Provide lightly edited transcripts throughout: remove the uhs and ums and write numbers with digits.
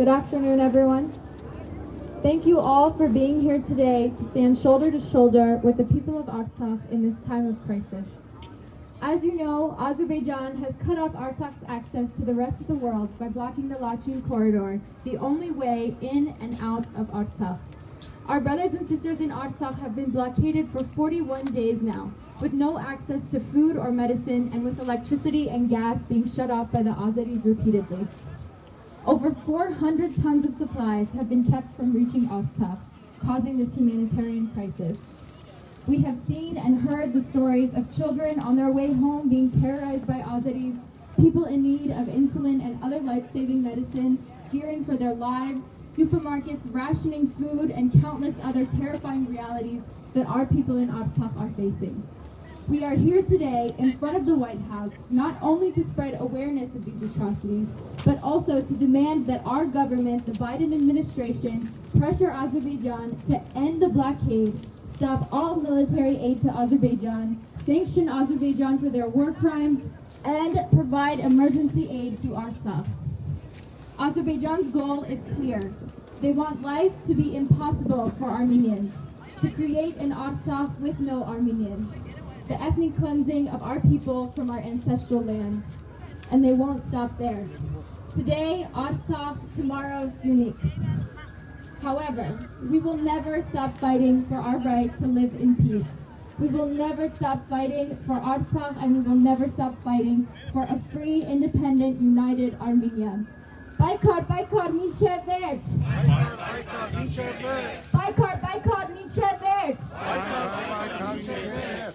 Good afternoon, everyone. Thank you all for being here today to stand shoulder to shoulder with the people of Artsakh in this time of crisis. As you know, Azerbaijan has cut off Artsakh's access to the rest of the world by blocking the Lachin corridor, the only way in and out of Artsakh. Our brothers and sisters in Artsakh have been blockaded for 41 days now, with no access to food or medicine and with electricity and gas being shut off by the Azeris repeatedly. Over 400 tons of supplies have been kept from reaching Artsakh, causing this humanitarian crisis. We have seen and heard the stories of children on their way home being terrorized by Azeris, people in need of insulin and other life-saving medicine, fearing for their lives, supermarkets rationing food, and countless other terrifying realities that our people in Artsakh are facing. We are here today in front of the White House not only to spread awareness of these atrocities, but also to demand that our government, the Biden administration, pressure Azerbaijan to end the blockade, stop all military aid to Azerbaijan, sanction Azerbaijan for their war crimes, and provide emergency aid to Artsakh. Azerbaijan's goal is clear. They want life to be impossible for Armenians, to create an Artsakh with no Armenians, the ethnic cleansing of our people from our ancestral lands. And they won't stop there. Today, Artsakh, tomorrow, Sunik. However, we will never stop fighting for our right to live in peace. We will never stop fighting for Artsakh, and we will never stop fighting for a free, independent, united Armenia. Baykar, Baykar, Minche Verch! Baykar, Baykar, Minche Verch!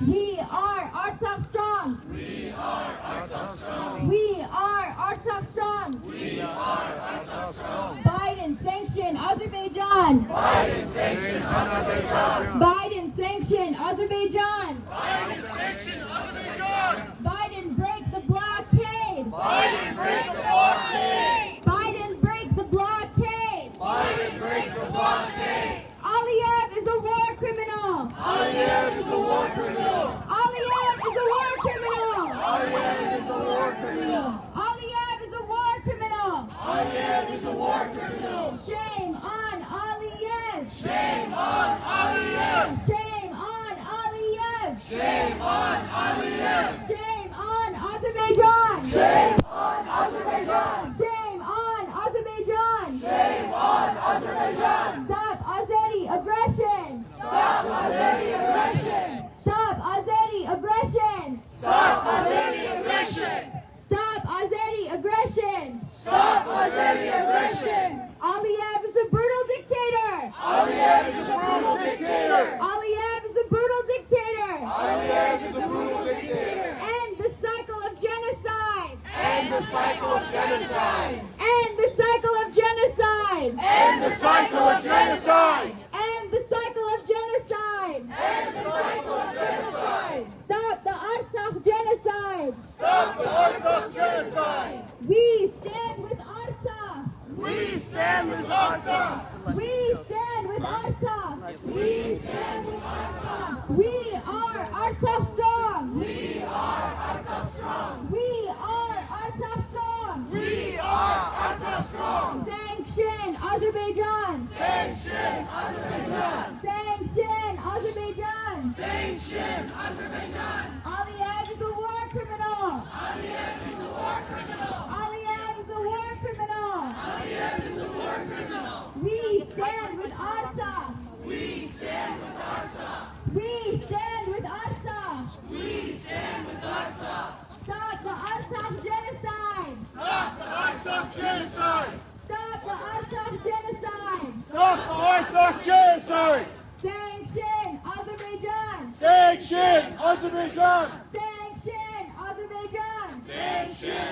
We are Artsakh strong! We are Artsakh strong! We are Artsakh strong! We are Artsakh strong! Biden sanction Azerbaijan! Biden sanction Azerbaijan! Biden sanction Azerbaijan! Biden sanction Azerbaijan! Biden break the blockade! Biden break the blockade! Biden break the blockade! Biden break the blockade! Aliyev is a war criminal! Aliyev is a war criminal! Aliyev is a war criminal! Aliyev is a war criminal! Aliyev is a war criminal! Aliyev is a war criminal! Shame on Aliyev! Shame on Aliyev! Shame on Aliyev! Shame on Aliyev! Shame on Azerbaijan! Shame on Azerbaijan! Shame on Azerbaijan! Shame on Azerbaijan! Stop Azeri aggression! Stop Azeri aggression! Stop Azeri aggression! Stop Azeri aggression! Stop Azeri aggression! Stop Azeri aggression! Aliyev is a brutal dictator! Aliyev is a brutal dictator! Aliyev is a brutal dictator! Aliyev is a brutal dictator! End the cycle of genocide! End the cycle of genocide! End the cycle of genocide! End the cycle of genocide! End the cycle of genocide! End the cycle of genocide! Stop the Artsakh genocide! Stop the Artsakh genocide! We stand with Artsakh! We stand with Artsakh! We stand with Artsakh! We stand with Artsakh! We are Artsakh strong! We are Artsakh strong! We are Artsakh strong! We are Artsakh strong! Sanction Azerbaijan! Sanction Azerbaijan! Sanction Azerbaijan! Sanction Azerbaijan! Aliyev is a war criminal! Aliyev is a war criminal! Aliyev is a war criminal! Aliyev is a war criminal! We stand with Artsakh! We stand with Artsakh! We stand with Artsakh! We stand with Artsakh! Stop the Artsakh genocide! Stop the Artsakh genocide! Stop the Artsakh genocide! Stop the Artsakh genocide! Sanction Azerbaijan! Sanction Azerbaijan! Sanction Azerbaijan! Sanction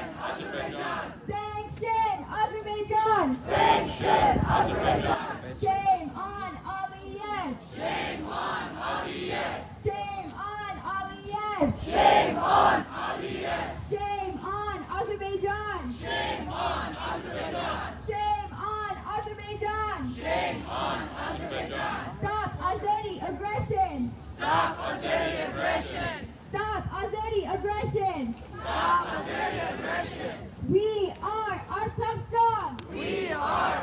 Azerbaijan! Sanction Azerbaijan! Sanction Azerbaijan! Shame on Aliyev! Shame on Aliyev! Shame on Aliyev! Shame on Aliyev! Shame on Azerbaijan! Shame on Azerbaijan! Shame on Azerbaijan! Shame on Azerbaijan! Stop Azeri aggression! Stop Azeri aggression! Stop Azeri aggression! Stop Azeri aggression! We are Artsakh strong! We are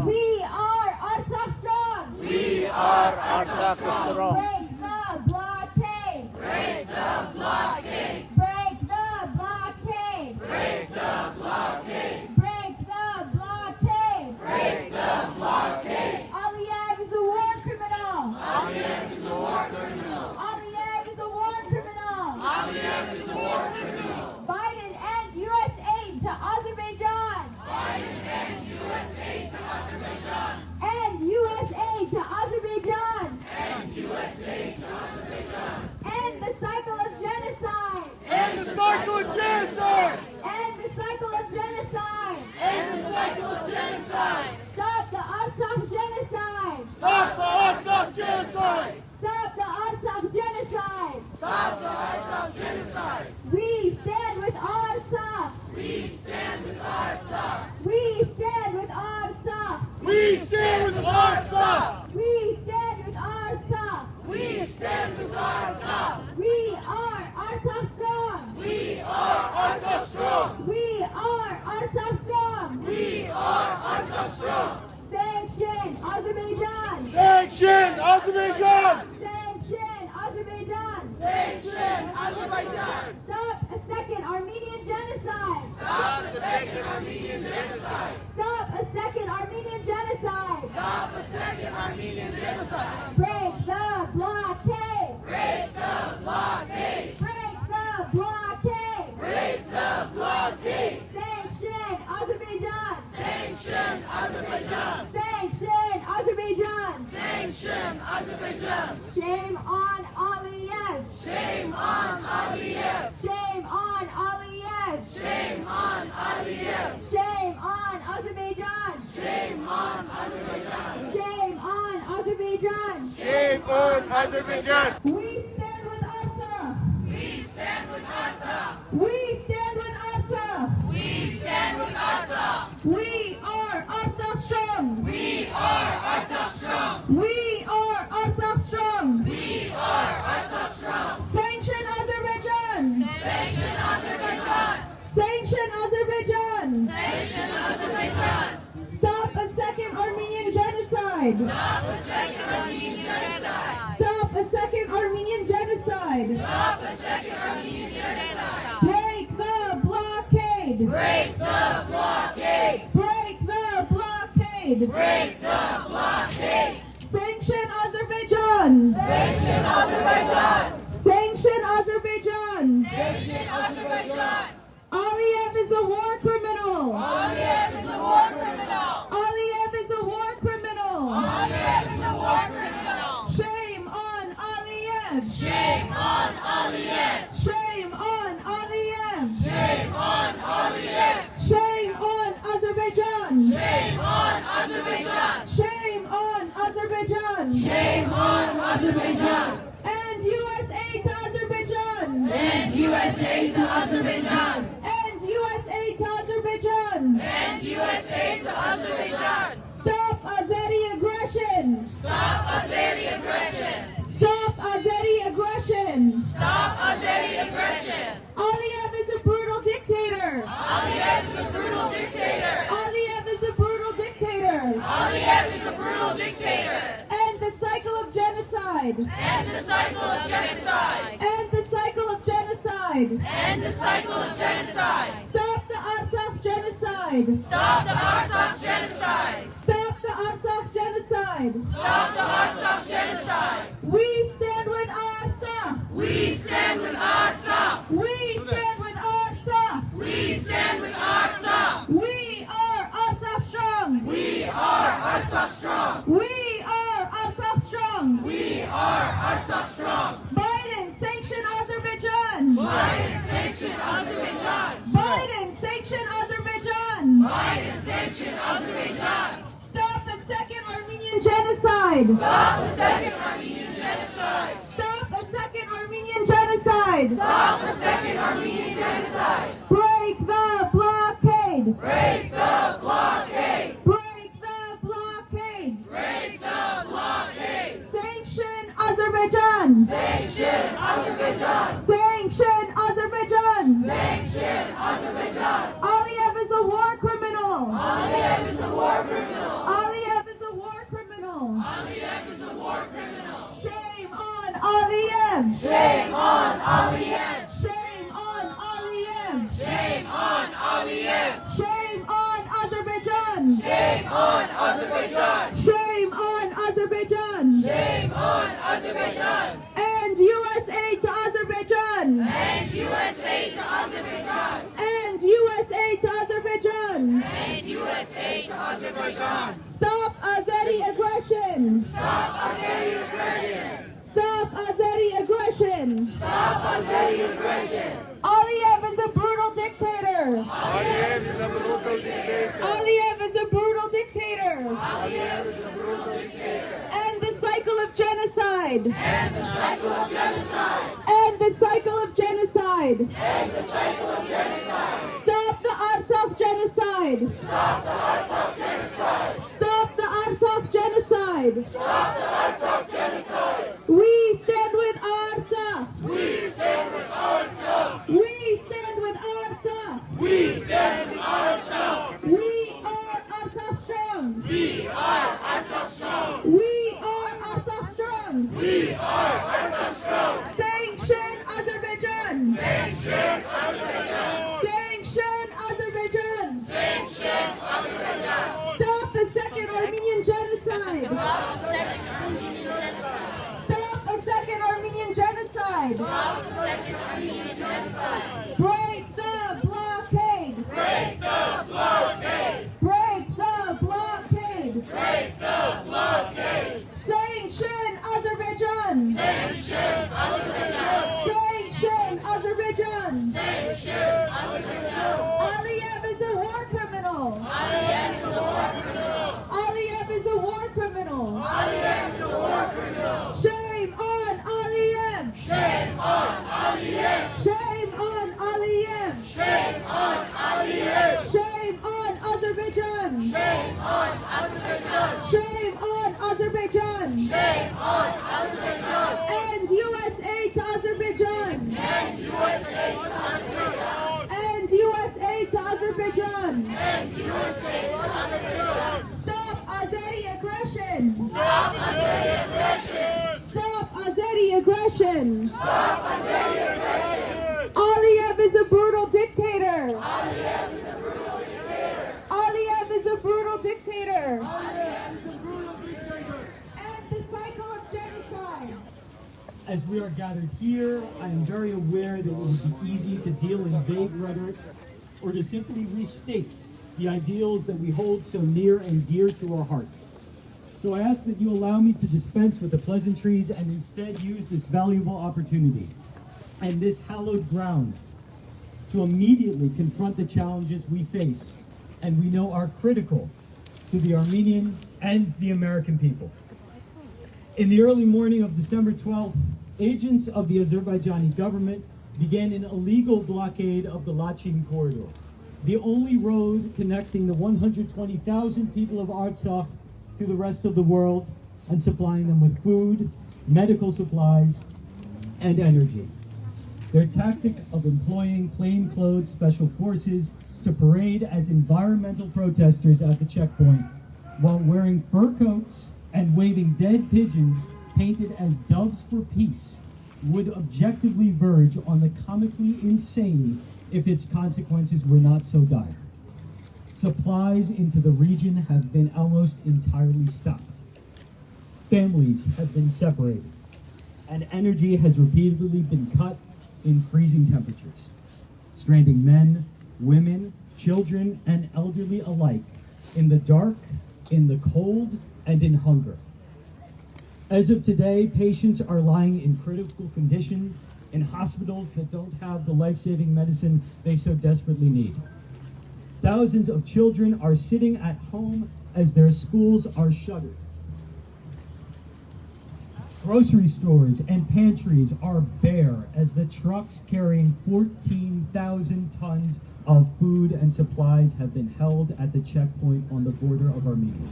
We are Artsakh strong. We are Artsakh strong. Break the blockade. Break the blockade. Break the blockade. Break the blockade. Break the blockade. Break the blockade. Aliyev is a war criminal. Aliyev is a war criminal. Aliyev is a war criminal. Aliyev is a war criminal. Biden and U.S. aid to Azerbaijan. Biden and U.S. aid to Azerbaijan. And U.S. aid to Azerbaijan. And U.S. aid to Azerbaijan. End the cycle of genocide. End the cycle of genocide. End the cycle of genocide. End the cycle of genocide. Stop the Artsakh genocide. Stop the Artsakh genocide. Stop the Artsakh genocide. Stop the Artsakh genocide. We stand with Artsakh. We stand with Artsakh. We stand with Artsakh. We stand with Artsakh. We stand with Artsakh. We stand with Artsakh. We are Artsakh strong. We are Artsakh strong. We are Artsakh strong. We are Artsakh strong. Sanction Azerbaijan. Sanction Azerbaijan. Sanction Azerbaijan. Sanction Azerbaijan. Stop a second Armenian genocide. Stop the second Armenian genocide. Stop a second Armenian genocide. Stop the second Armenian genocide. Break the blockade. Break the blockade. Break the blockade. Break the blockade. Sanction Azerbaijan. Sanction Azerbaijan. Sanction Azerbaijan. Sanction Azerbaijan. Shame on Aliyev. Shame on Aliyev. Shame on Aliyev. Shame on Aliyev. Shame on Azerbaijan. Shame on Azerbaijan. Shame on Azerbaijan. Shame on Azerbaijan. We stand with Artsakh. We stand with Artsakh. We stand with Artsakh. We stand with Artsakh. We are Artsakh strong. We are Artsakh strong. We are Artsakh strong. We are Artsakh strong. Sanction Azerbaijan. Sanction Azerbaijan. Sanction Azerbaijan. Sanction Azerbaijan. Stop a second Armenian genocide. Stop a second Armenian genocide. Stop a second Armenian genocide. Stop a second Armenian genocide. Break the blockade. Break the blockade. Break the blockade. Break the blockade. Sanction Azerbaijan. Sanction Azerbaijan. Sanction Azerbaijan. Sanction Azerbaijan. Aliyev is a war criminal. Aliyev is a war criminal. Aliyev is a war criminal. Aliyev is a war criminal. Shame on Aliyev. Shame on Aliyev. Shame on Aliyev. Shame on Aliyev. Shame on Azerbaijan. Shame on Azerbaijan. Shame on Azerbaijan. Shame on Azerbaijan. And U.S. aid to Azerbaijan. And U.S. aid to Azerbaijan. And U.S. aid to Azerbaijan. And U.S. aid to Azerbaijan. Stop Azeri aggression. Stop Azeri aggression. Stop Azeri aggression. Stop Azeri aggression. Aliyev is a brutal dictator. Aliyev is a brutal dictator. Aliyev is a brutal dictator. Aliyev is a brutal dictator. End the cycle of genocide. End the cycle of genocide. End the cycle of genocide. End the cycle of genocide. Stop the Artsakh genocide. Stop the Artsakh genocide. Stop the Artsakh genocide. Stop the Artsakh genocide. We stand with Artsakh. We stand with Artsakh. We stand with Artsakh. We stand with Artsakh. We are Artsakh strong. We are Artsakh strong. We are Artsakh strong. We are Artsakh strong. Biden sanction Azerbaijan. Biden sanction Azerbaijan. Biden sanction Azerbaijan. Biden sanction Azerbaijan. Stop a second Armenian genocide. Stop the second Armenian genocide. Stop a second Armenian genocide. Stop the second Armenian genocide. Break the blockade. Break the blockade. Break the blockade. Break the blockade. Sanction Azerbaijan. Sanction Azerbaijan. Sanction Azerbaijan. Sanction Azerbaijan. Aliyev is a war criminal. Aliyev is a war criminal. Aliyev Azerbaijan! End U.S. aid to Azerbaijan! End U.S. aid to Azerbaijan! Stop Azeri aggression! Stop Azeri aggression! Stop Azeri aggression! Stop Azeri aggression! Aliyev is a brutal dictator! Aliyev is a brutal dictator! Aliyev is a brutal dictator! Aliyev is a brutal dictator! End the cycle of genocide! End the cycle of genocide! End the cycle of genocide! End the cycle of genocide! Stop the Artsakh genocide! Stop the Artsakh genocide! Stop the Artsakh genocide! Stop the Artsakh genocide! We stand with Artsakh! We stand with Artsakh! We stand with Artsakh! We stand with Artsakh! We are Artsakh strong! We are Artsakh strong! We are Artsakh strong! We are Artsakh strong! Sanction Azerbaijan! Sanction Azerbaijan! Sanction Azerbaijan! Sanction Azerbaijan! Stop the second Armenian genocide! Stop the second Armenian genocide! Stop a second Armenian genocide! Stop the second Armenian genocide! Break the blockade! Break the blockade! Break the blockade! Break the blockade! Sanction Azerbaijan! Sanction Azerbaijan! Sanction Azerbaijan! Sanction Azerbaijan! Aliyev is a war criminal! Aliyev is a war criminal! Aliyev is a war criminal! Aliyev is a war criminal! Shame on Aliyev! Shame on Aliyev! Shame on Aliyev! Shame on Aliyev! Shame on Azerbaijan! Shame on Azerbaijan! Shame on Azerbaijan! Shame on Azerbaijan! End U.S. aid to Azerbaijan! End U.S. aid to Azerbaijan! End U.S. aid to Azerbaijan! End U.S. aid to Azerbaijan! Stop Azeri aggression! Stop Azeri aggression! Stop Azeri aggression! Stop Azeri aggression! Aliyev is a brutal dictator! Aliyev is a brutal dictator! Aliyev is a brutal dictator! Aliyev is a brutal dictator! End the cycle of genocide! As we are gathered here, I am very aware that it would be easy to deal in vague rhetoric or to simply restate the ideals that we hold so near and dear to our hearts. So I ask that you allow me to dispense with the pleasantries and instead use this valuable opportunity and this hallowed ground to immediately confront the challenges we face and we know are critical to the Armenian and the American people. In the early morning of December 12th, agents of the Azerbaijani government began an illegal blockade of the Lachin corridor, the only road connecting the 120,000 people of Artsakh to the rest of the world and supplying them with food, medical supplies, and energy. Their tactic of employing plainclothes special forces to parade as environmental protesters at the checkpoint while wearing fur coats and waving dead pigeons painted as doves for peace would objectively verge on the comically insane if its consequences were not so dire. Supplies into the region have been almost entirely stopped. Families have been separated, and energy has repeatedly been cut in freezing temperatures, stranding men, women, children, and elderly alike in the dark, in the cold, and in hunger. As of today, patients are lying in critical conditions in hospitals that don't have the life-saving medicine they so desperately need. Thousands of children are sitting at home as their schools are shuttered. Grocery stores and pantries are bare as the trucks carrying 14,000 tons of food and supplies have been held at the checkpoint on the border of Armenia.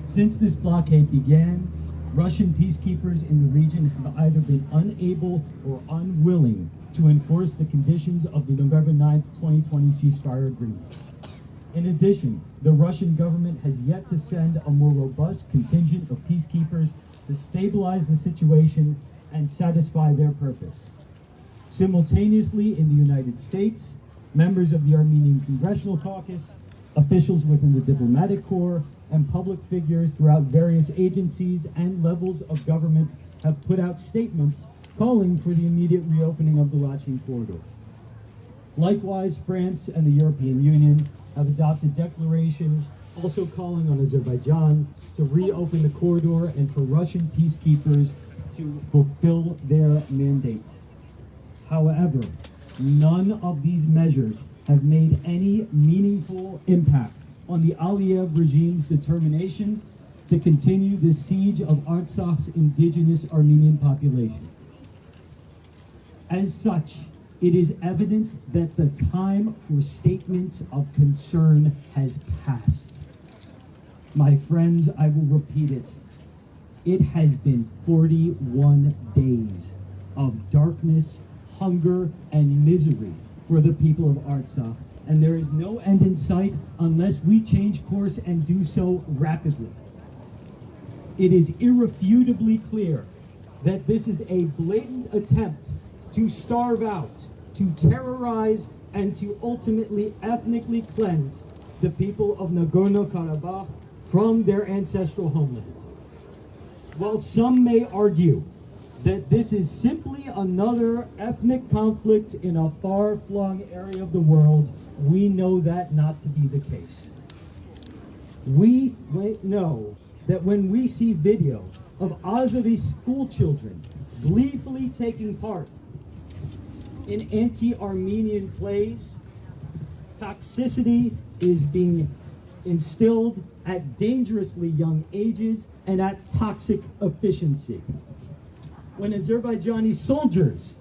Since this blockade began, Russian peacekeepers in the region have either been unable or unwilling to enforce the conditions of the November 9, 2020 ceasefire agreement. In addition, the Russian government has yet to send a more robust contingent of peacekeepers to stabilize the situation and satisfy their purpose. Simultaneously, in the United States, members of the Armenian Congressional Caucus, officials within the diplomatic corps, and public figures throughout various agencies and levels of government have put out statements calling for the immediate reopening of the Lachin corridor. Likewise, France and the European Union have adopted declarations also calling on Azerbaijan to reopen the corridor and for Russian peacekeepers to fulfill their mandate. However, none of these measures have made any meaningful impact on the Aliyev regime's determination to continue the siege of Artsak's indigenous Armenian population. As such, it is evident that the time for statements of concern has passed. My friends, I will repeat it. It has been 41 days of darkness, hunger, and misery for the people of Artsakh, and there is no end in sight unless we change course and do so rapidly. It is irrefutably clear that this is a blatant attempt to starve out, to terrorize, and to ultimately ethnically cleanse the people of Nagorno-Karabakh from their ancestral homeland. While some may argue that this is simply another ethnic conflict in a far-flung area of the world, we know that not to be the case. We know that when we see video of Azeri school children gleefully taking part in anti-Armenian plays, toxicity is being instilled at dangerously young ages and at toxic efficiency. When Azerbaijani soldiers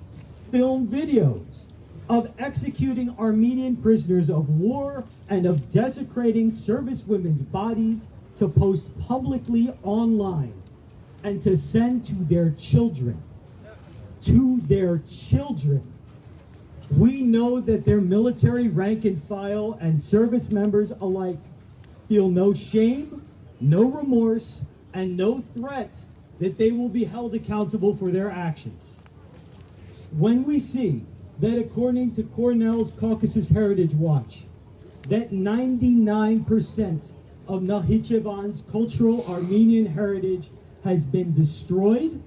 film videos of executing Armenian prisoners of war and of desecrating service women's bodies to post publicly online and to send to their children, we know that their military rank and file and service members alike feel no shame, no remorse, and no threat that they will be held accountable for their actions. When we see that according to Cornell's Caucasus Heritage Watch, that 99% of Nakhichevan's cultural Armenian heritage has been destroyed,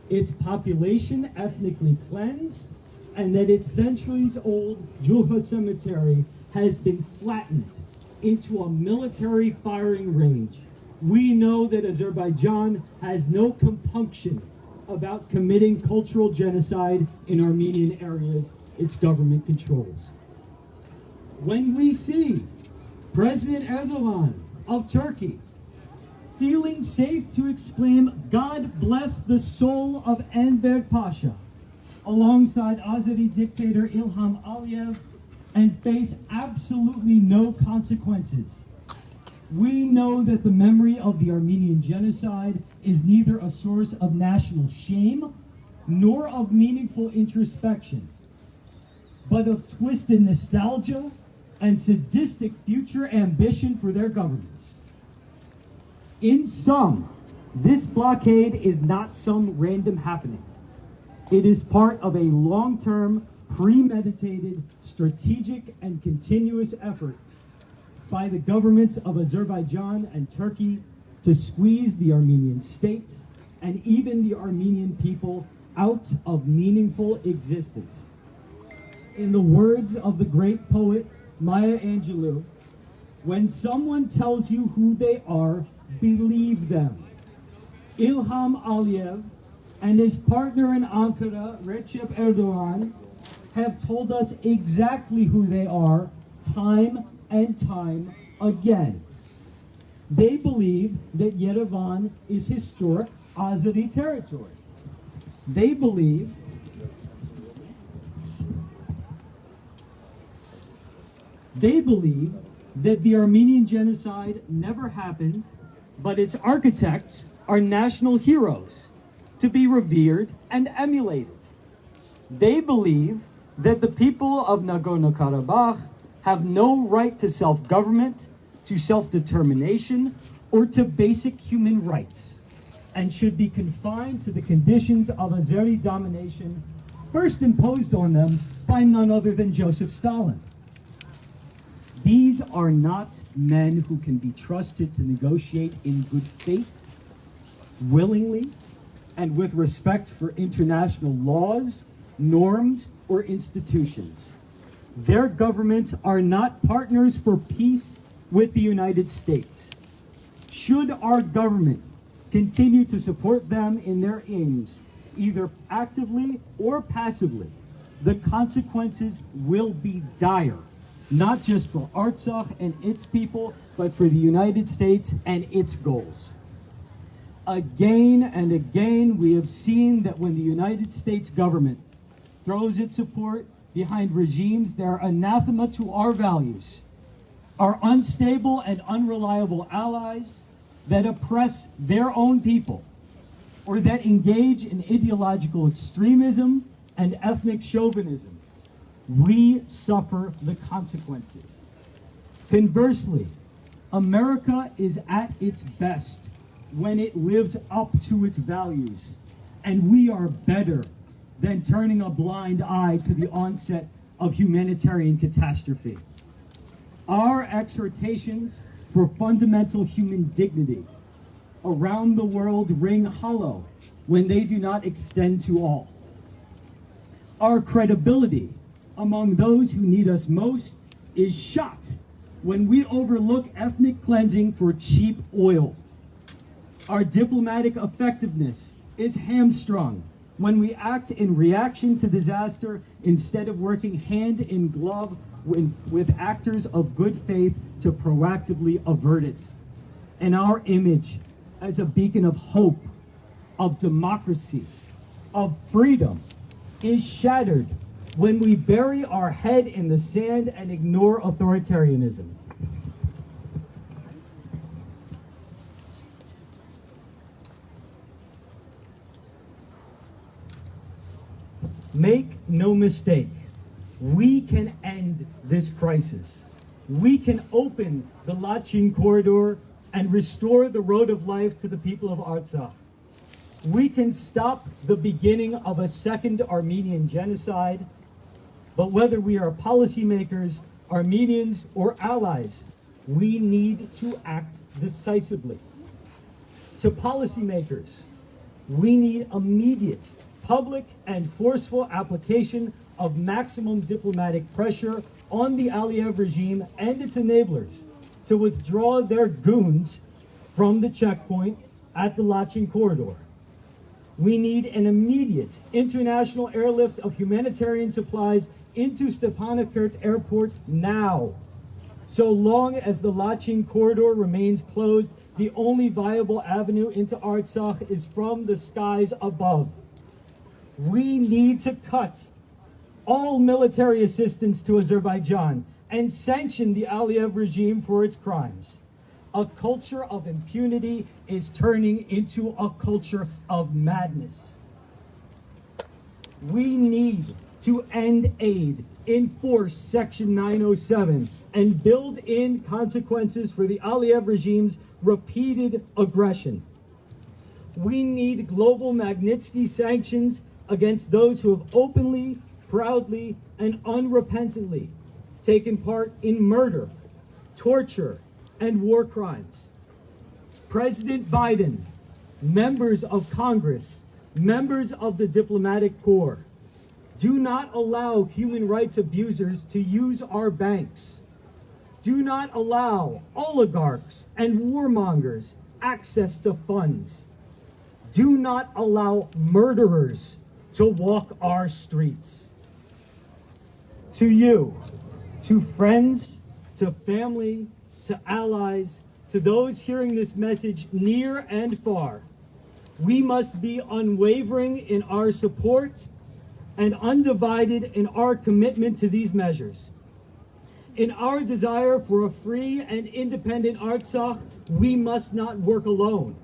its population ethnically cleansed, and that its centuries-old Juha cemetery has been flattened into a military firing range, we know that Azerbaijan has no compunction about committing cultural genocide in Armenian areas its government controls. When we see President Erdogan of Turkey feeling safe to exclaim, "God bless the soul of Enver Pasha," alongside Azeri dictator Ilham Aliyev, and face absolutely no consequences, we know that the memory of the Armenian genocide is neither a source of national shame nor of meaningful introspection, but of twisted nostalgia and sadistic future ambition for their governments. In sum, this blockade is not some random happening. It is part of a long-term, premeditated, strategic, and continuous effort by the governments of Azerbaijan and Turkey to squeeze the Armenian state and even the Armenian people out of meaningful existence. In the words of the great poet Maya Angelou, when someone tells you who they are, believe them. Ilham Aliyev and his partner in Ankara, Recep Erdogan, have told us exactly who they are time and time again. They believe that Yerevan is historic Azeri territory. They believe that the Armenian genocide never happened, but its architects are national heroes to be revered and emulated. They believe that the people of Nagorno-Karabakh have no right to self-government, to self-determination, or to basic human rights, and should be confined to the conditions of Azeri domination first imposed on them by none other than Joseph Stalin. These are not men who can be trusted to negotiate in good faith, willingly, and with respect for international laws, norms, or institutions. Their governments are not partners for peace with the United States. Should our government continue to support them in their aims, either actively or passively, the consequences will be dire, not just for Artsakh and its people, but for the United States and its goals. Again and again, we have seen that when the United States government throws its support behind regimes that are anathema to our values, our unstable and unreliable allies that oppress their own people, or that engage in ideological extremism and ethnic chauvinism, we suffer the consequences. Conversely, America is at its best when it lives up to its values, and we are better than turning a blind eye to the onset of humanitarian catastrophe. Our exhortations for fundamental human dignity around the world ring hollow when they do not extend to all. Our credibility among those who need us most is shot when we overlook ethnic cleansing for cheap oil. Our diplomatic effectiveness is hamstrung when we act in reaction to disaster instead of working hand in glove with actors of good faith to proactively avert it. And our image as a beacon of hope, of democracy, of freedom is shattered when we bury our head in the sand and ignore authoritarianism. Make no mistake, we can end this crisis. We can open the Lachin corridor and restore the road of life to the people of Artsakh. We can stop the beginning of a second Armenian genocide, but whether we are policymakers, Armenians, or allies, we need to act decisively. To policymakers, we need immediate public and forceful application of maximum diplomatic pressure on the Aliyev regime and its enablers to withdraw their goons from the checkpoint at the Lachin corridor. We need an immediate international airlift of humanitarian supplies into Stepanakert Airport now. So long as the Lachin corridor remains closed, the only viable avenue into Artsakh is from the skies above. We need to cut all military assistance to Azerbaijan and sanction the Aliyev regime for its crimes. A culture of impunity is turning into a culture of madness. We need to end aid, enforce Section 907, and build in consequences for the Aliyev regime's repeated aggression. We need global Magnitsky sanctions against those who have openly, proudly, and unrepentantly taken part in murder, torture, and war crimes. President Biden, members of Congress, members of the diplomatic corps, do not allow human rights abusers to use our banks. Do not allow oligarchs and warmongers access to funds. Do not allow murderers to walk our streets. To you, to friends, to family, to allies, to those hearing this message near and far, we must be unwavering in our support and undivided in our commitment to these measures. In our desire for a free and independent Artsakh, we must not work alone.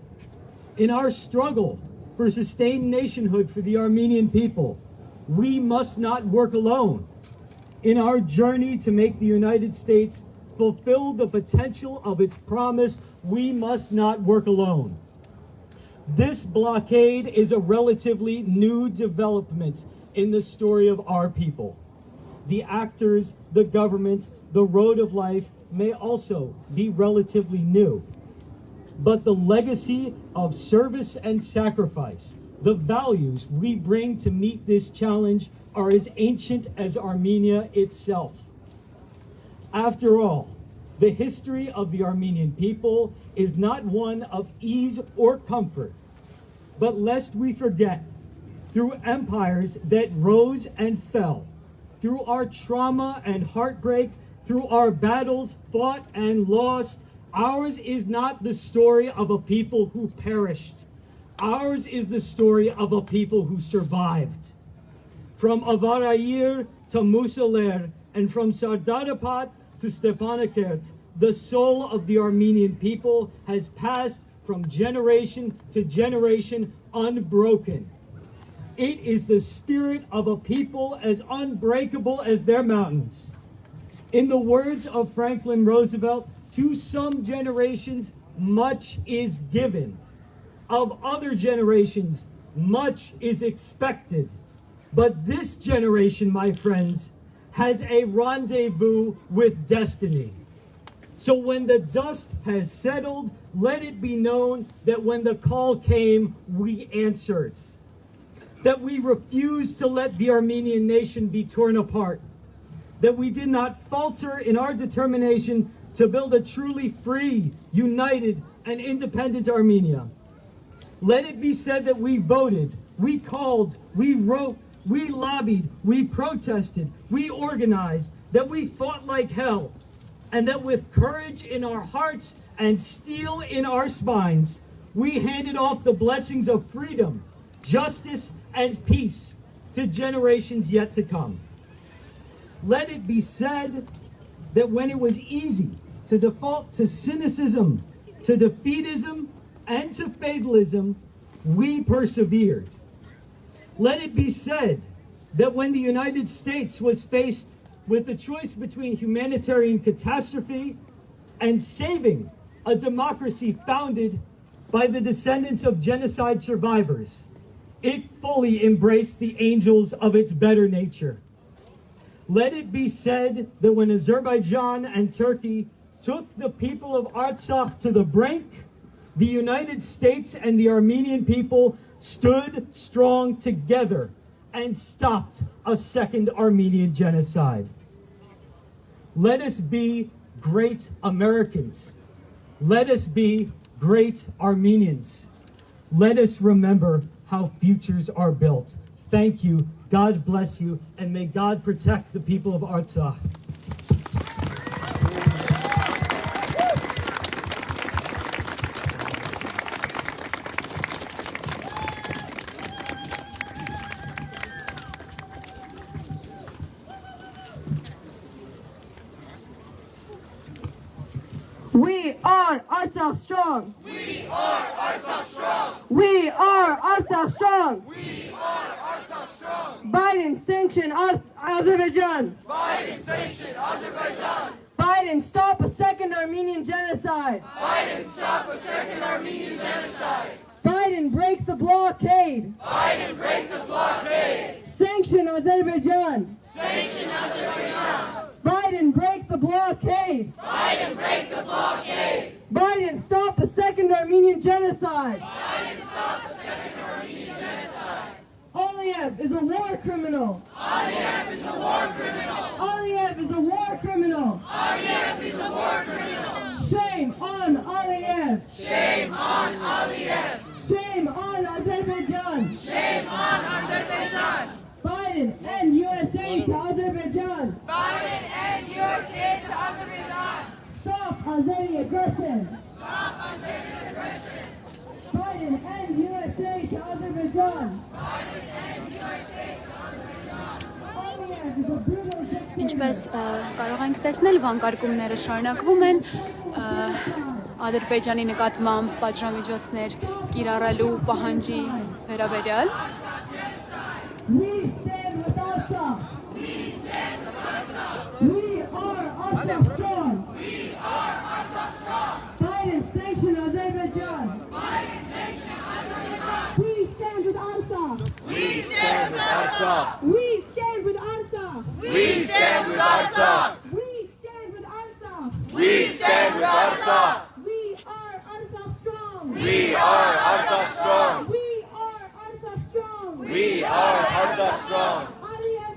In our struggle for sustained nationhood for the Armenian people, we must not work alone. In our journey to make the United States fulfill the potential of its promise, we must not work alone. This blockade is a relatively new development in the story of our people. The actors, the government, the road of life may also be relatively new. But the legacy of service and sacrifice, the values we bring to meet this challenge are as ancient as Armenia itself. After all, the history of the Armenian people is not one of ease or comfort, but lest we forget, through empires that rose and fell, through our trauma and heartbreak, through our battles fought and lost, ours is not the story of a people who perished. Ours is the story of a people who survived. From Avarayir to Musaler, and from Sardarapat to Stepanakert, the soul of the Armenian people has passed from generation to generation unbroken. It is the spirit of a people as unbreakable as their mountains. In the words of Franklin Roosevelt, to some generations, much is given. Of other generations, much is expected. But this generation, my friends, has a rendezvous with destiny. So when the dust has settled, let it be known that when the call came, we answered. That we refused to let the Armenian nation be torn apart. That we did not falter in our determination to build a truly free, united, and independent Armenia. Let it be said that we voted, we called, we wrote, we lobbied, we protested, we organized, that we fought like hell, and that with courage in our hearts and steel in our spines, we handed off the blessings of freedom, justice, and peace to generations yet to come. Let it be said that when it was easy to default to cynicism, to defeatism, and to fatalism, we persevered. Let it be said that when the United States was faced with the choice between humanitarian catastrophe and saving a democracy founded by the descendants of genocide survivors, it fully embraced the angels of its better nature. Let it be said that when Azerbaijan and Turkey took the people of Artsakh to the brink, the United States and the Armenian people stood strong together and stopped a second Armenian genocide. Let us be great Americans. Let us be great Armenians. Let us remember how futures are built. Thank you, God bless you, and may God protect the people of Artsakh. We are Artsakh strong. We are Artsakh strong. We are Artsakh strong. We are Artsakh strong. Biden sanction Azerbaijan. Biden sanction Azerbaijan. Biden stop a second Armenian genocide. Biden stop a second Armenian genocide. Biden break the blockade. Biden break the blockade. Sanction Azerbaijan. Sanction Azerbaijan. Biden break the blockade. Biden break the blockade. Biden stop a second Armenian genocide. Biden stop a second Armenian genocide. Aliyev is a war criminal. Aliyev is a war criminal. Aliyev is a war criminal. Aliyev is a war criminal. Shame on Aliyev. Shame on Aliyev. Shame on Azerbaijan. Shame on Azerbaijan. Biden and USA to Azerbaijan. Biden and USA to Azerbaijan. Stop Azeri aggression. Stop Azeri aggression. Biden and USA to Azerbaijan. Biden and USA to Azerbaijan. Aliyev is a brutal dictator. Ինչպես կարող ենք տեսնել, վանկարկումները շարունակվում են Ադրբեջանի նկատմամբ պատժամիջոցներ կիրառելու պահանջի վերաբերյալ։ We stand with Artsakh. We stand with Artsakh. We are Artsakh strong. We are Artsakh strong. Biden sanction Azerbaijan. Biden sanction Azerbaijan. We stand with Artsakh. We stand with Artsakh. We stand with Artsakh. We stand with Artsakh. We stand with Artsakh. We stand with Artsakh. We are Artsakh strong. We are Artsakh strong. We are Artsakh strong. We are Artsakh strong. Aliyev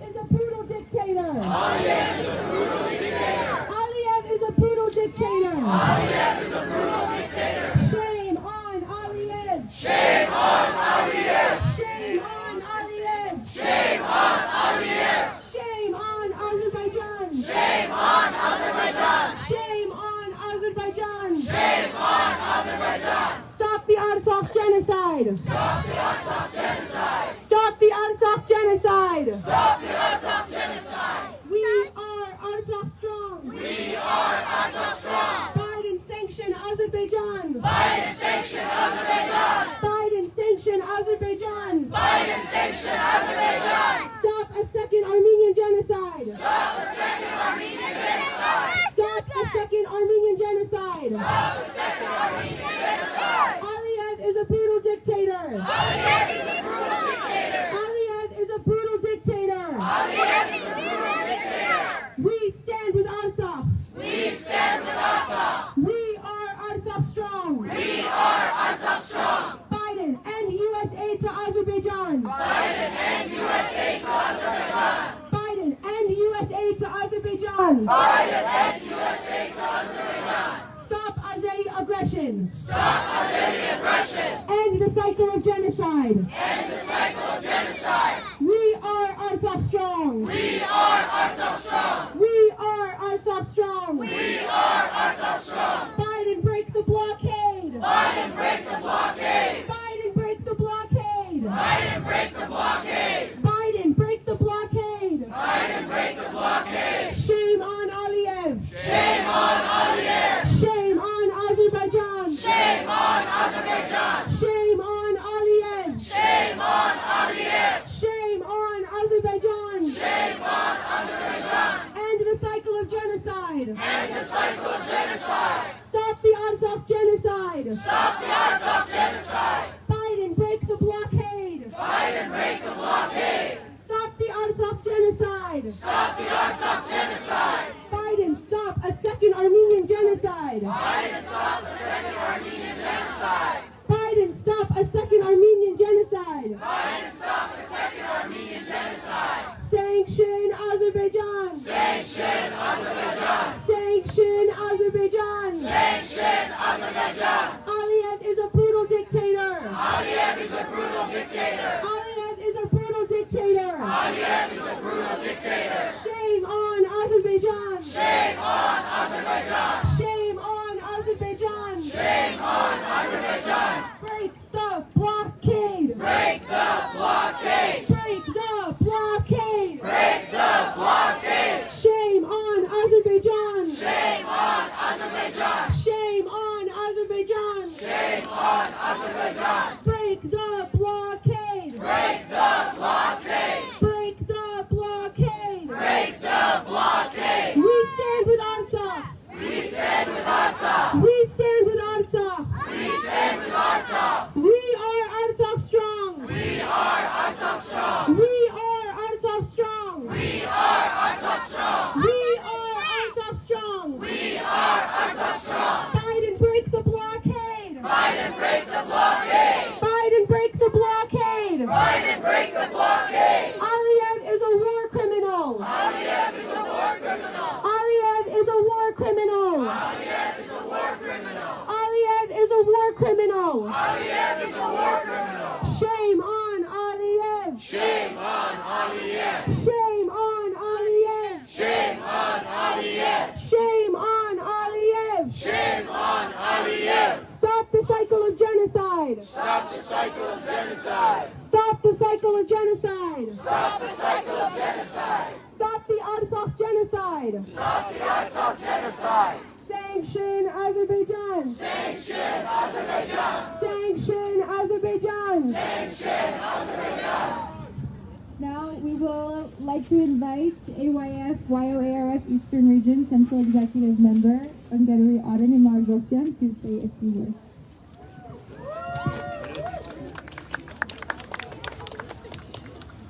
Artsakh genocide! Stop the Artsakh genocide! Stop the Artsakh genocide! Stop the Artsakh genocide! We are Artsakh strong! We are Artsakh strong! Biden sanction Azerbaijan! Biden sanction Azerbaijan! Biden sanction Azerbaijan! Biden sanction Azerbaijan! Stop a second Armenian genocide! Stop a second Armenian genocide! Stop a second Armenian genocide! Stop a second Armenian genocide! Aliyev is a brutal dictator! Aliyev is a brutal dictator! Aliyev is a brutal dictator! Aliyev is a brutal dictator! We stand with Artsakh! We stand with Artsakh! We are Artsakh strong! We are Artsakh strong! Biden and U.S. aid to Azerbaijan! Biden and U.S. aid to Azerbaijan! Biden and U.S. aid to Azerbaijan! Biden and U.S. aid to Azerbaijan! Stop Azeri aggression! Stop Azeri aggression! End the cycle of genocide! End the cycle of genocide! We are Artsakh strong! We are Artsakh strong! We are Artsakh strong! We are Artsakh strong! Biden break the blockade! Biden break the blockade! Biden break the blockade! Biden break the blockade! Biden break the blockade! Biden break the blockade! Shame on Aliyev! Shame on Aliyev! Shame on Azerbaijan! Shame on Azerbaijan! Shame on Aliyev! Shame on Aliyev! Shame on Azerbaijan! Shame on Azerbaijan! End the cycle of genocide! End the cycle of genocide! Stop the Artsakh genocide! Stop the Artsakh genocide! Biden break the blockade! Biden break the blockade! Stop the Artsakh genocide! Stop the Artsakh genocide! Biden stop a second Armenian genocide! Biden stop the second Armenian genocide! Biden stop a second Armenian genocide! Biden stop the second Armenian genocide! Sanction Azerbaijan! Sanction Azerbaijan! Sanction Azerbaijan! Sanction Azerbaijan! Aliyev is a brutal dictator! Aliyev is a brutal dictator! Aliyev is a brutal dictator! Aliyev is a brutal dictator! Shame on Azerbaijan! Shame on Azerbaijan! Shame on Azerbaijan! Shame on Azerbaijan! Break the blockade! Break the blockade! Break the blockade! Break the blockade! Shame on Azerbaijan! Shame on Azerbaijan! Shame on Azerbaijan! Shame on Azerbaijan! Break the blockade! Break the blockade! Break the blockade! Break the blockade! We stand with Artsakh! We stand with Artsakh! We stand with Artsakh! We stand with Artsakh! We are Artsakh strong! We are Artsakh strong! We are Artsakh strong! We are Artsakh strong! We are Artsakh strong! We are Artsakh strong! Biden break the blockade! Biden break the blockade! Biden break the blockade! Biden break the blockade! Aliyev is a war criminal! Aliyev is a war criminal! Aliyev is a war criminal! Aliyev is a war criminal! Aliyev is a war criminal! Aliyev is a war criminal! Shame on Aliyev! Shame on Aliyev! Shame on Aliyev! Shame on Aliyev! Shame on Aliyev! Shame on Aliyev! Stop the cycle of genocide! Stop the cycle of genocide! Stop the cycle of genocide! Stop the cycle of genocide! Stop the Artsakh genocide! Stop the Artsakh genocide! Sanction Azerbaijan! Sanction Azerbaijan! Sanction Azerbaijan! Sanction Azerbaijan! Now we will like to invite AYF, YOARF Eastern Region Central Executive Member Ungeri Aran Margosyan to say a few words.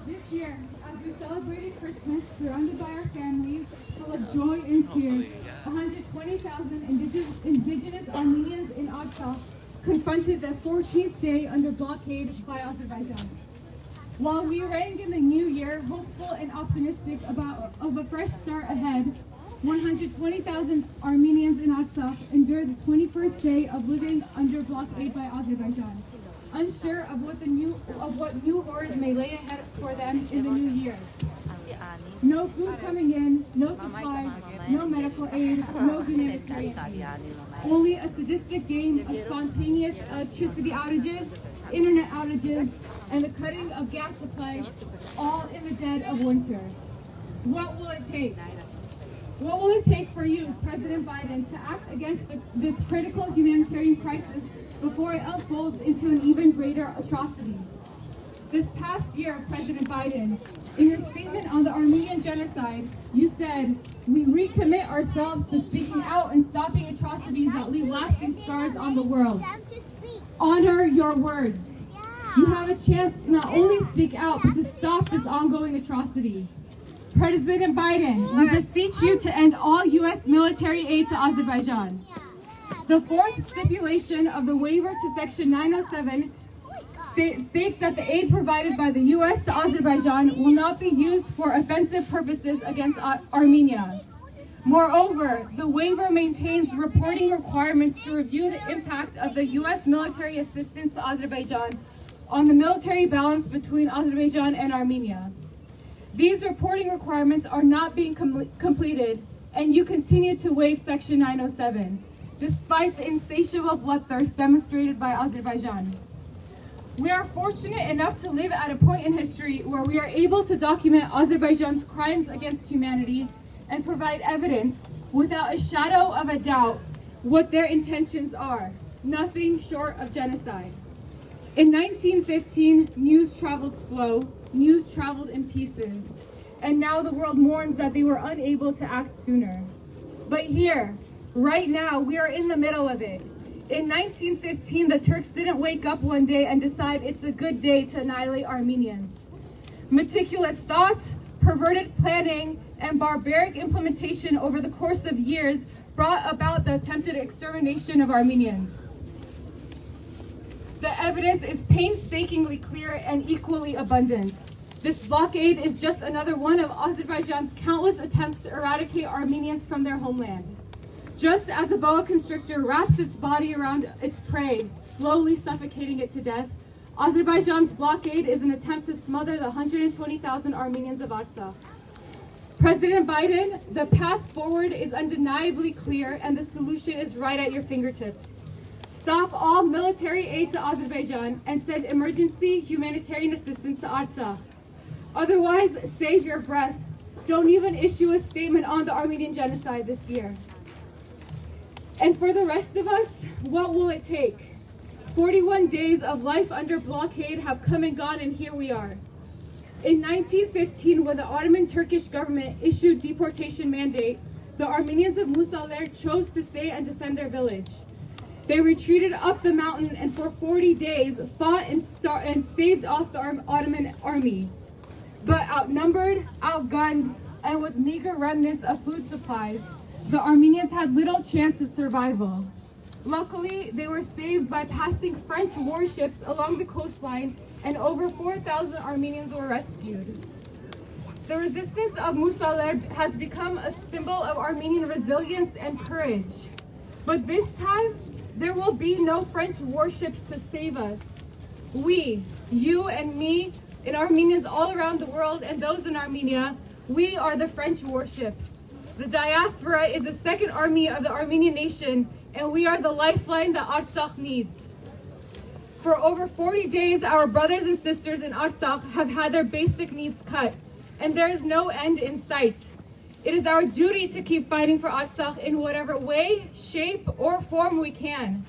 This year, as we celebrated Christmas surrounded by our families, full of joy and cheer, 120,000 indigenous Armenians in Artsakh confronted the 14th day under blockade by Azerbaijan. While we rang in the new year, hopeful and optimistic of a fresh start ahead, 120,000 Armenians in Artsakh endured the 21st day of living under blockade by Azerbaijan, unsure of what new horrors may lay ahead for them in the new year. No food coming in, no supplies, no medical aid, no humanitarian aid. Only a sadistic game of spontaneous electricity outages, internet outages, and the cutting of gas supplies, all in the dead of winter. What will it take? What will it take for you, President Biden, to act against this critical humanitarian crisis before it unfolds into an even greater atrocity? This past year, President Biden, in your statement on the Armenian genocide, you said, "We recommit ourselves to speaking out and stopping atrocities that leave lasting scars on the world." Honor your words. You have a chance to not only speak out, but to stop this ongoing atrocity. President Biden, we beseech you to end all U.S. military aid to Azerbaijan. The fourth stipulation of the waiver to Section 907 states that the aid provided by the U.S. to Azerbaijan will not be used for offensive purposes against Armenia. Moreover, the waiver maintains reporting requirements to review the impact of the U.S. military assistance to Azerbaijan on the military balance between Azerbaijan and Armenia. These reporting requirements are not being completed, and you continue to waive Section 907, despite the insatiable bloodthirst demonstrated by Azerbaijan. We are fortunate enough to live at a point in history where we are able to document Azerbaijan's crimes against humanity and provide evidence without a shadow of a doubt what their intentions are, nothing short of genocide. In 1915, news traveled slow, news traveled in pieces, and now the world mourns that they were unable to act sooner. But here, right now, we are in the middle of it. In 1915, the Turks didn't wake up one day and decide it's a good day to annihilate Armenians. Meticulous thought, perverted planning, and barbaric implementation over the course of years brought about the attempted extermination of Armenians. The evidence is painstakingly clear and equally abundant. This blockade is just another one of Azerbaijan's countless attempts to eradicate Armenians from their homeland. Just as a boa constrictor wraps its body around its prey, slowly suffocating it to death, Azerbaijan's blockade is an attempt to smother the 120,000 Armenians of Artsakh. President Biden, the path forward is undeniably clear and the solution is right at your fingertips. Stop all military aid to Azerbaijan and send emergency humanitarian assistance to Artsakh. Otherwise, save your breath. Don't even issue a statement on the Armenian genocide this year. And for the rest of us, what will it take? 41 days of life under blockade have come and gone, and here we are. In 1915, when the Ottoman Turkish government issued deportation mandate, the Armenians of Musaler chose to stay and defend their village. They retreated up the mountain and for 40 days fought and staved off the Ottoman army. But outnumbered, outgunned, and with meager remnants of food supplies, the Armenians had little chance of survival. Luckily, they were saved by passing French warships along the coastline, and over 4,000 Armenians were rescued. The resistance of Musaler has become a symbol of Armenian resilience and courage. But this time, there will be no French warships to save us. We, you and me, and Armenians all around the world and those in Armenia, we are the French warships. The diaspora is the second army of the Armenian nation, and we are the lifeline that Artsakh needs. For over 40 days, our brothers and sisters in Artsakh have had their basic needs cut, and there is no end in sight. It is our duty to keep fighting for Artsakh in whatever way, shape, or form we can.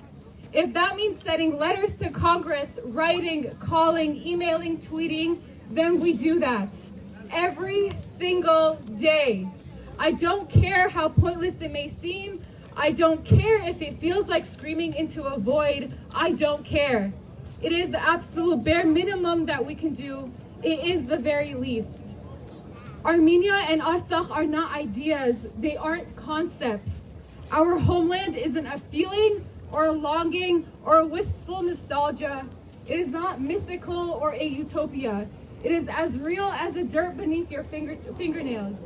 If that means sending letters to Congress, writing, calling, emailing, tweeting, then we do that. Every single day. I don't care how pointless it may seem. I don't care if it feels like screaming into a void. I don't care. It is the absolute bare minimum that we can do. It is the very least. Armenia and Artsakh are not ideas. They aren't concepts. Our homeland isn't a feeling or a longing or a wistful nostalgia. It is not mythical or a utopia. It is as real as the dirt beneath your fingernails.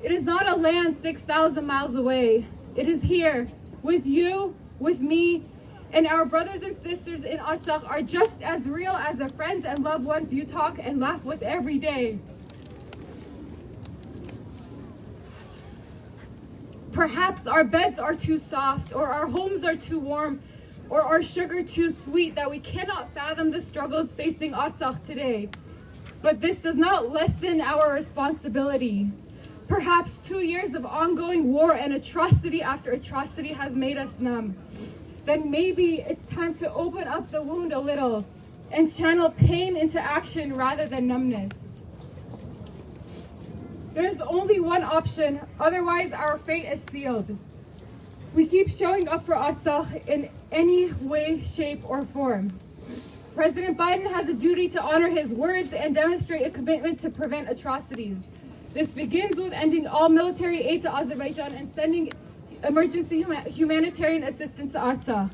It is not a land 6,000 miles away. It is here, with you, with me, and our brothers and sisters in Artsakh are just as real as the friends and loved ones you talk and laugh with every day. Perhaps our beds are too soft, or our homes are too warm, or our sugar too sweet that we cannot fathom the struggles facing Artsakh today. But this does not lessen our responsibility. Perhaps 2 years of ongoing war and atrocity after atrocity has made us numb. Then maybe it's time to open up the wound a little and channel pain into action rather than numbness. There's only one option, otherwise our fate is sealed. We keep showing up for Artsakh in any way, shape, or form. President Biden has a duty to honor his words and demonstrate a commitment to prevent atrocities. This begins with ending all military aid to Azerbaijan and sending emergency humanitarian assistance to Artsakh.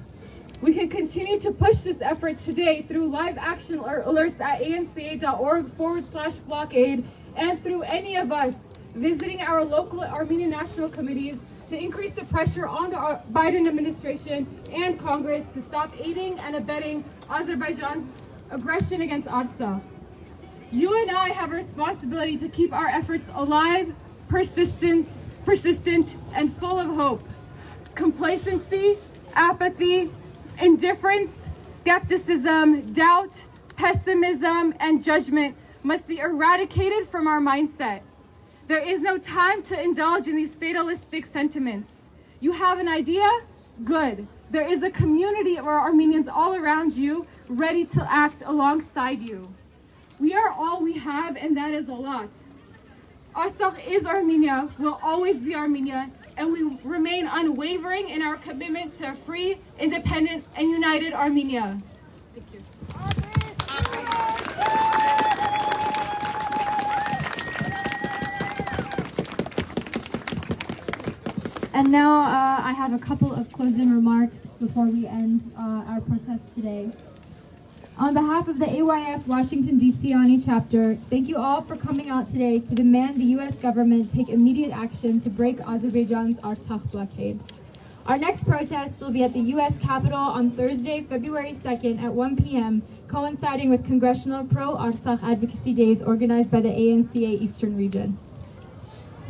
We can continue to push this effort today through live action alerts at anca.org/blockade and through any of us visiting our local Armenian national committees to increase the pressure on the Biden administration and Congress to stop aiding and abetting Azerbaijan's aggression against Artsakh. You and I have a responsibility to keep our efforts alive, persistent, and full of hope. Complacency, apathy, indifference, skepticism, doubt, pessimism, and judgment must be eradicated from our mindset. There is no time to indulge in these fatalistic sentiments. You have an idea? Good. There is a community of our Armenians all around you, ready to act alongside you. We are all we have, and that is a lot. Artsakh is Armenia, will always be Armenia, and we remain unwavering in our commitment to a free, independent, and united Armenia. Thank you. And now I have a couple of closing remarks before we end our protest today. On behalf of the AYF Washington, D.C. ANI chapter, thank you all for coming out today to demand the U.S. government take immediate action to break Azerbaijan's Artsakh blockade. Our next protest will be at the U.S. Capitol on Thursday, February 2nd at 1 p.m., coinciding with Congressional Pro-Artsakh Advocacy Days organized by the ANCA Eastern Region.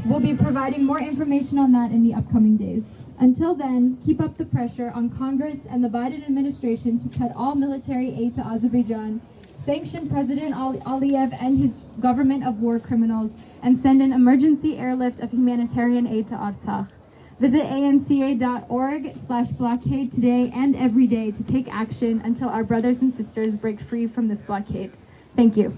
We'll be providing more information on that in the upcoming days. Until then, keep up the pressure on Congress and the Biden administration to cut all military aid to Azerbaijan, sanction President Aliyev and his government of war criminals, and send an emergency airlift of humanitarian aid to Artsakh. Visit anca.org/blockade today and every day to take action until our brothers and sisters break free from this blockade. Thank you.